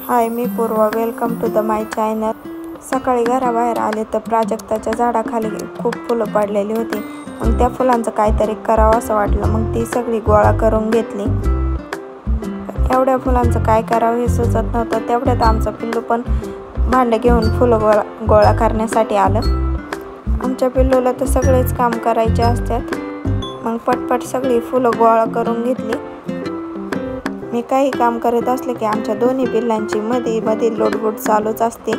हाय, मी Purva. Welcome to the my channel. सकाळी घराबाहेर आले तर प्राजक्ताच्या झाडाखाली खूप फुलं पडलेली होती. मग त्या फुलांचं काहीतरी करावं असं वाटलं. मग ती सगळी गोळा करून घेतली. एवढ्या फुलांचं काय करावं हे सुचत नव्हतं. तेवढ्यात आमचं पिल्लू पण भांडं घेऊन फुलं गोळा करण्यासाठी आलं. आमच्या पिल्लूला तर सगळेच काम करायचे असतात. मग पटपट सगळी फुलं गोळा करून घेतली. मी काही काम करत असले की आमच्या दोन्ही पिल्लांची मध्ये लोटबोट चालूच असते.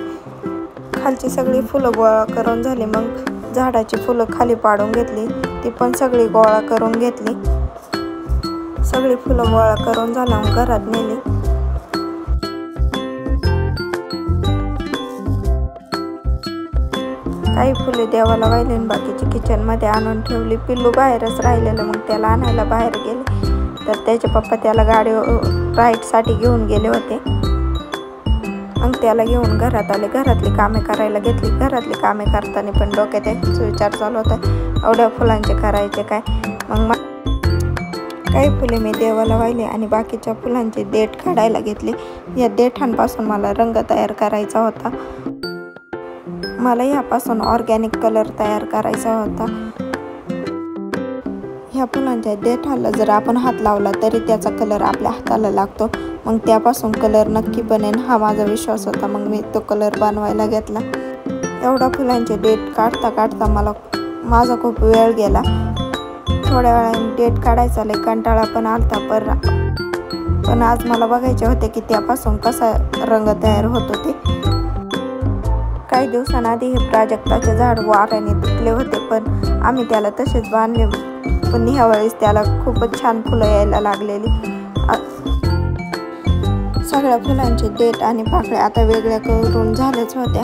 खालची सगळी फुलं गोळा करून झाली. मग झाडाची फुलं खाली पाडून घेतली. ती पण सगळी गोळा करून घेतली. सगळी फुलं गोळा करून झाल्या मग घरात नेली. काही फुले देवाला वाहिली, बाकीची किचनमध्ये आणून ठेवली. पिल्लू बाहेरच राहिलेलं. मग त्याला आणायला बाहेर गेले तर त्याचे पप्पा त्याला गाडी राईडसाठी घेऊन गेले होते. मग त्याला घेऊन घरात आले. घरातली कामे करायला घेतली. घरातली कामे करताना पण डोक्यात एकच विचार चालू होता, एवढ्या फुलांचे करायचे काय. मग काही फुले मी देवाला वाहिली आणि बाकीच्या फुलांचे देठ काढायला घेतले. या देठांपासून मला रंग तयार करायचा होता. मला यापासून ऑर्गॅनिक कलर तयार करायचा होता. ह्या फुलांच्या देठाला जर आपण हात लावला तरी त्याचा कलर आपल्या हाताला लागतो. मग त्यापासून कलर नक्की बनेन हा माझा विश्वास होता. मग मी तो कलर बनवायला घेतला. एवढ्या फुलांचे देठ काढता माझा खूप वेळ गेला. थोड्या वेळाने देठ काढायचा लय कंटाळा पण आलता. पण आज मला बघायचे होते की त्यापासून कसा रंग तयार होतो ते. काही दिवसांआधी हे प्राजक्ताचे झाड वाऱ्याने तुटले होते, पण आम्ही त्याला तसेच बांधले. पण ह्या वेळेस त्याला खूपच छान फुलं यायला लागलेली. सगळ्या फुलांचे देठ आणि पाकळ्या आता वेगळ्या करून झाल्याच होत्या.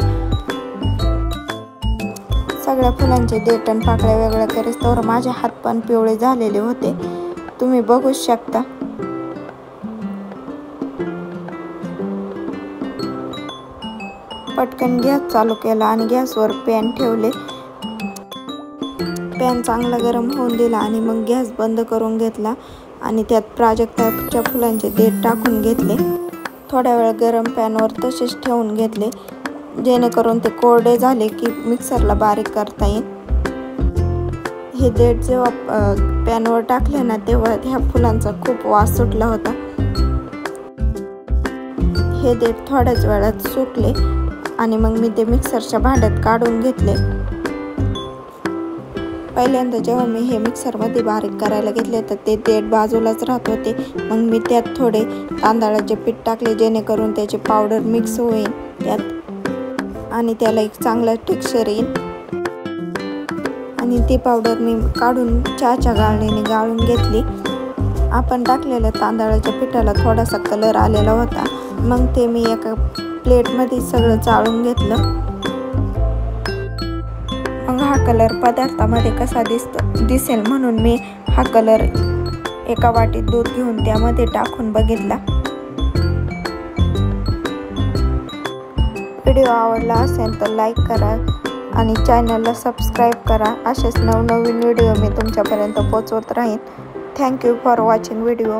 सगळ्या फुलांचे देठ आणि पाकळ्या वेगळ्या करीस तर माझे हात पण पिवळे झालेले होते. तुम्ही बघूच शकता. पटकन गॅस चालू केला आणि गॅसवर पॅन ठेवले. पॅन चांगला गरम होऊन दिला आणि मग गॅस बंद करून घेतला आणि त्यात प्राजक्ताच्या फुलांचे देठ टाकून घेतले. थोड्या वेळ गरम पॅनवर तसेच ठेवून घेतले, जेणेकरून ते कोरडे झाले की मिक्सरला बारीक करता येईल. हे देठ जेव्हा पॅनवर टाकले ना तेव्हा ह्या फुलांचा खूप वास सुटला होता. हे देठ थोड्याच वेळात सुकले आणि मग मी ते मिक्सरच्या भांड्यात काढून घेतले. पहिल्यांदा जेव्हा मी हे मिक्सरमध्ये बारीक करायला घेतले तर ते देठ बाजूलाच राहत होते. मग मी त्यात थोडे तांदळाचे पीठ टाकले, जेणेकरून त्याची पावडर मिक्स होईल त्यात आणि त्याला एक चांगला टेक्स्चर येईल. आणि ती पावडर मी काढून चहाच्या गाळणीने गाळून घेतली. आपण टाकलेल्या तांदळाच्या पिठाला थोडासा कलर आलेला होता. मग ते मी एका प्लेटमध्ये सगळं चाळून घेतलं. मग हा कलर पदार्थामध्ये कसा दिसेल म्हणून मी हा कलर एका वाटीत दूध घेऊन त्यामध्ये टाकून बघितला. व्हिडिओ आवडला असेल तर लाईक करा आणि चॅनलला सबस्क्राईब करा. असेच नवनवीन व्हिडिओ मी तुमच्यापर्यंत पोहोचवत राहीन. Thank you for watching video.